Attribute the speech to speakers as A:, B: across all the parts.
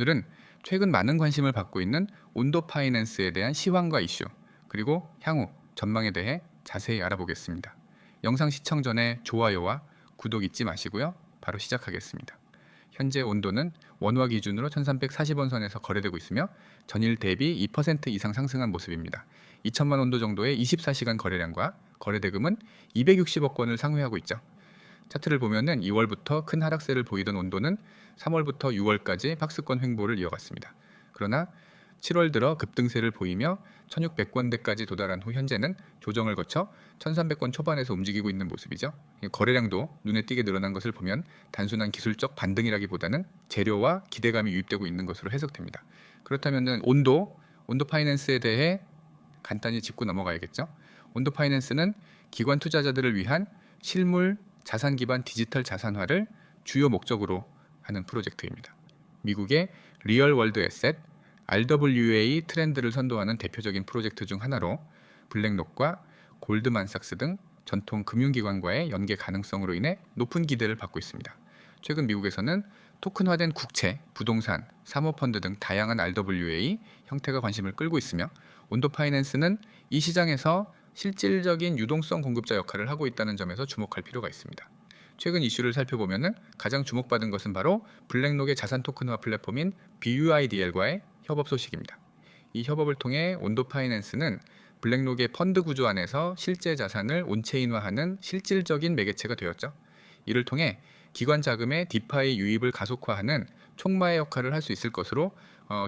A: 오늘은 최근 많은 관심을 받고 있는 온도 파이낸스에 대한 시황과 이슈, 그리고 향후 전망에 대해 자세히 알아보겠습니다. 영상 시청 전에 좋아요와 구독 잊지 마시고요. 바로 시작하겠습니다. 현재 온도는 원화 기준으로 1340원 선에서 거래되고 있으며 전일 대비 2% 이상 상승한 모습입니다. 2천만 온도 정도의 24시간 거래량과 거래대금은 260억 원을 상회하고 있죠. 차트를 보면은 2월부터 큰 하락세를 보이던 온도는 3월부터 6월까지 박스권 횡보를 이어갔습니다. 그러나 7월 들어 급등세를 보이며 1600권대까지 도달한 후 현재는 조정을 거쳐 1300권 초반에서 움직이고 있는 모습이죠. 거래량도 눈에 띄게 늘어난 것을 보면 단순한 기술적 반등이라기보다는 재료와 기대감이 유입되고 있는 것으로 해석됩니다. 그렇다면 온도 파이낸스에 대해 간단히 짚고 넘어가야겠죠. 온도 파이낸스는 기관 투자자들을 위한 실물 자산 기반 디지털 자산화를 주요 목적으로 하는 프로젝트입니다. 미국의 리얼 월드 에셋 RWA 트렌드를 선도하는 대표적인 프로젝트 중 하나로 블랙록과 골드만삭스 등 전통 금융기관과의 연계 가능성으로 인해 높은 기대를 받고 있습니다. 최근 미국에서는 토큰화된 국채, 부동산, 사모펀드 등 다양한 RWA 형태가 관심을 끌고 있으며 온도 파이낸스는 이 시장에서 실질적인 유동성 공급자 역할을 하고 있다는 점에서 주목할 필요가 있습니다. 최근 이슈를 살펴보면 가장 주목받은 것은 바로 블랙록의 자산 토큰화 플랫폼인 BUIDL과의 협업 소식입니다. 이 협업을 통해 온도 파이낸스는 블랙록의 펀드 구조 안에서 실제 자산을 온체인화하는 실질적인 매개체가 되었죠. 이를 통해 기관 자금의 디파이 유입을 가속화하는 촉마의 역할을 할 수 있을 것으로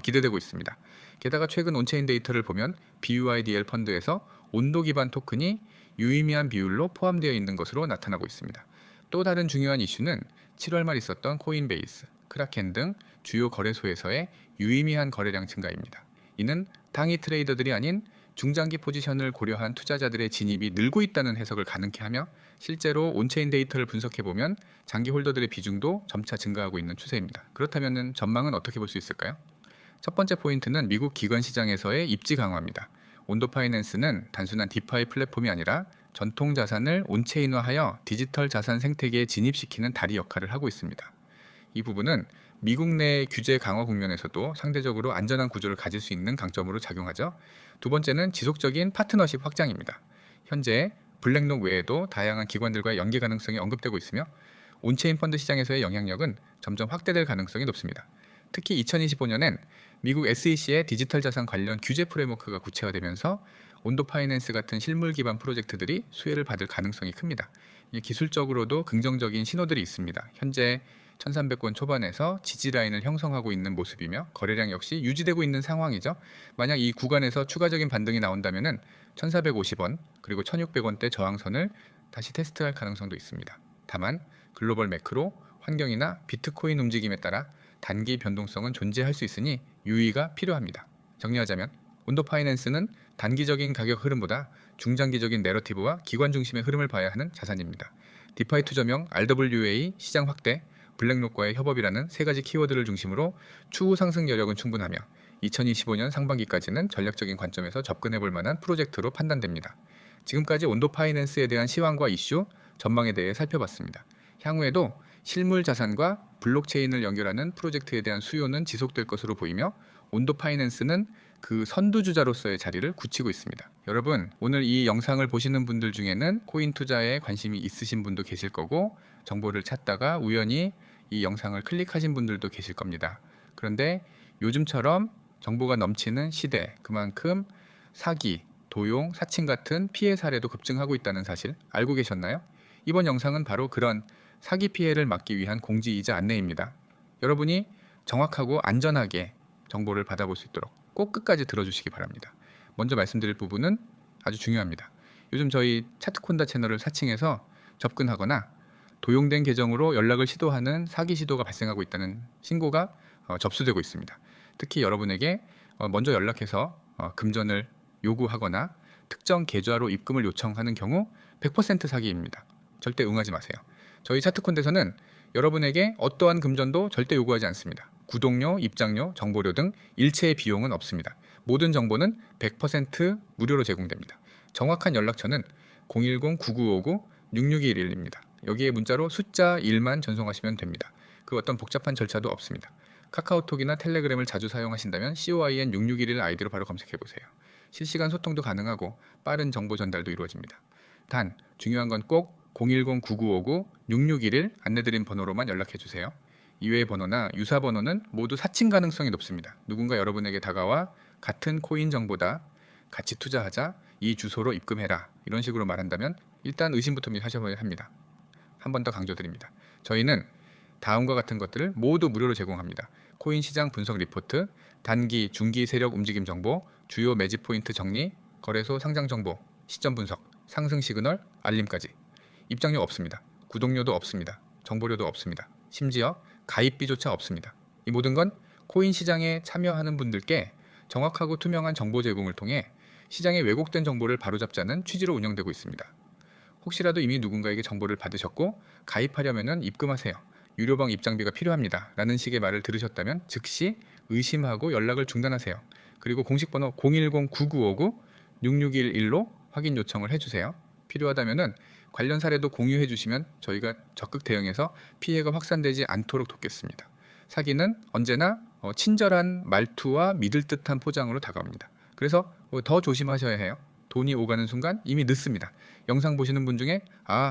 A: 기대되고 있습니다. 게다가 최근 온체인 데이터를 보면 BUIDL 펀드에서 온도 기반 토큰이 유의미한 비율로 포함되어 있는 것으로 나타나고 있습니다. 또 다른 중요한 이슈는 7월 말 있었던 코인베이스, 크라켄 등 주요 거래소에서의 유의미한 거래량 증가입니다. 이는 당위 트레이더들이 아닌 중장기 포지션을 고려한 투자자들의 진입이 늘고 있다는 해석을 가능케 하며 실제로 온체인 데이터를 분석해보면 장기 홀더들의 비중도 점차 증가하고 있는 추세입니다. 그렇다면 전망은 어떻게 볼 수 있을까요? 첫 번째 포인트는 미국 기관 시장에서의 입지 강화입니다. 온도 파이낸스는 단순한 디파이 플랫폼이 아니라 전통 자산을 온체인화하여 디지털 자산 생태계에 진입시키는 다리 역할을 하고 있습니다. 이 부분은 미국 내 규제 강화 국면에서도 상대적으로 안전한 구조를 가질 수 있는 강점으로 작용하죠. 두 번째는 지속적인 파트너십 확장입니다. 현재 블랙록 외에도 다양한 기관들과의 연계 가능성이 언급되고 있으며 온체인 펀드 시장에서의 영향력은 점점 확대될 가능성이 높습니다. 특히 2025년엔 미국 SEC의 디지털 자산 관련 규제 프레임워크가 구체화되면서 온도 파이낸스 같은 실물 기반 프로젝트들이 수혜를 받을 가능성이 큽니다. 기술적으로도 긍정적인 신호들이 있습니다. 현재 1300권 초반에서 지지 라인을 형성하고 있는 모습이며 거래량 역시 유지되고 있는 상황이죠. 만약 이 구간에서 추가적인 반등이 나온다면 1450원 그리고 1600원대 저항선을 다시 테스트할 가능성도 있습니다. 다만 글로벌 매크로, 환경이나 비트코인 움직임에 따라 단기 변동성은 존재할 수 있으니 유의가 필요합니다. 정리하자면 온도 파이낸스는 단기적인 가격 흐름보다 중장기적인 내러티브와 기관 중심의 흐름을 봐야 하는 자산입니다. 디파이 투자명 RWA 시장 확대, 블랙록과의 협업이라는 세 가지 키워드를 중심으로 추후 상승 여력은 충분하며 2025년 상반기까지는 전략적인 관점에서 접근해 볼 만한 프로젝트로 판단됩니다. 지금까지 온도 파이낸스에 대한 시황과 이슈, 전망에 대해 살펴봤습니다. 향후에도 실물 자산과 블록체인을 연결하는 프로젝트에 대한 수요는 지속될 것으로 보이며 온도 파이낸스는 그 선두주자로서의 자리를 굳히고 있습니다. 여러분, 오늘 이 영상을 보시는 분들 중에는 코인 투자에 관심이 있으신 분도 계실 거고 정보를 찾다가 우연히 이 영상을 클릭하신 분들도 계실 겁니다. 그런데 요즘처럼 정보가 넘치는 시대, 그만큼 사기, 도용, 사칭 같은 피해 사례도 급증하고 있다는 사실 알고 계셨나요? 이번 영상은 바로 그런 사기 피해를 막기 위한 공지이자 안내입니다. 여러분이 정확하고 안전하게 정보를 받아볼 수 있도록 꼭 끝까지 들어주시기 바랍니다. 먼저 말씀드릴 부분은 아주 중요합니다. 요즘 저희 차트콘다 채널을 사칭해서 접근하거나 도용된 계정으로 연락을 시도하는 사기 시도가 발생하고 있다는 신고가 접수되고 있습니다. 특히 여러분에게 먼저 연락해서 금전을 요구하거나 특정 계좌로 입금을 요청하는 경우 100% 사기입니다. 절대 응하지 마세요. 저희 차트콘대에서는 여러분에게 어떠한 금전도 절대 요구하지 않습니다. 구독료, 입장료, 정보료 등 일체의 비용은 없습니다. 모든 정보는 100% 무료로 제공됩니다. 정확한 연락처는 010-9959-6621입니다. 여기에 문자로 숫자 1만 전송하시면 됩니다. 그 어떤 복잡한 절차도 없습니다. 카카오톡이나 텔레그램을 자주 사용하신다면 COIN6611을 아이디로 바로 검색해 보세요. 실시간 소통도 가능하고 빠른 정보 전달도 이루어집니다. 단 중요한 건 꼭 010-9959-6611 안내드린 번호로만 연락해 주세요. 이외의 번호나 유사 번호는 모두 사칭 가능성이 높습니다. 누군가 여러분에게 다가와 같은 코인 정보다, 같이 투자하자, 이 주소로 입금해라 이런 식으로 말한다면 일단 의심부터 하셔야 합니다. 한 번 더 강조드립니다. 저희는 다음과 같은 것들을 모두 무료로 제공합니다. 코인 시장 분석 리포트, 단기, 중기 세력 움직임 정보, 주요 매집 포인트 정리, 거래소 상장 정보, 시점 분석, 상승 시그널, 알림까지. 입장료 없습니다. 구독료도 없습니다. 정보료도 없습니다. 심지어 가입비조차 없습니다. 이 모든 건 코인 시장에 참여하는 분들께 정확하고 투명한 정보 제공을 통해 시장의 왜곡된 정보를 바로잡자는 취지로 운영되고 있습니다. 혹시라도 이미 누군가에게 정보를 받으셨고 가입하려면 입금하세요. 유료방 입장비가 필요합니다. 라는 식의 말을 들으셨다면 즉시 의심하고 연락을 중단하세요. 그리고 공식 번호 010-9959-6611로 확인 요청을 해주세요. 필요하다면 관련 사례도 공유해 주시면 저희가 적극 대응해서 피해가 확산되지 않도록 돕겠습니다. 사기는 언제나 친절한 말투와 믿을 듯한 포장으로 다가옵니다. 그래서 더 조심하셔야 해요. 돈이 오가는 순간 이미 늦습니다. 영상 보시는 분 중에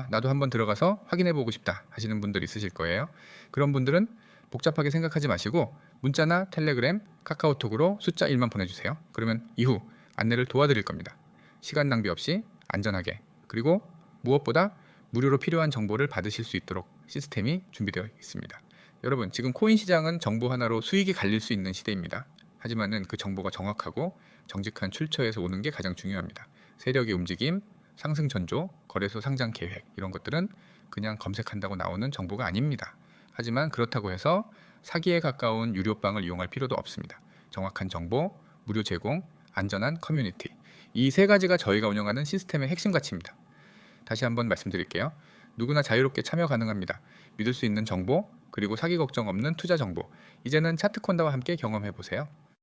A: 나도 한번 들어가서 확인해 보고 싶다 하시는 분들 있으실 거예요. 그런 분들은 복잡하게 생각하지 마시고 문자나 텔레그램, 카카오톡으로 숫자 1만 보내주세요. 그러면 이후 안내를 도와드릴 겁니다. 시간 낭비 없이 안전하게, 그리고 무엇보다 무료로 필요한 정보를 받으실 수 있도록 시스템이 준비되어 있습니다. 여러분, 지금 코인 시장은 정보 하나로 수익이 갈릴 수 있는 시대입니다. 하지만은 그 정보가 정확하고 정직한 출처에서 오는 게 가장 중요합니다. 세력의 움직임, 상승 전조, 거래소 상장 계획 이런 것들은 그냥 검색한다고 나오는 정보가 아닙니다. 하지만 그렇다고 해서 사기에 가까운 유료방을 이용할 필요도 없습니다. 정확한 정보, 무료 제공, 안전한 커뮤니티, 이 세 가지가 저희가 운영하는 시스템의 핵심 가치입니다. 다시 한번 말씀드릴게요. 누구나 자유롭게 참여 가능합니다. 믿을 수 있는 정보, 그리고 사기 걱정 없는 투자 정보, 이제는 차트콘다와 함께 경험해 보세요.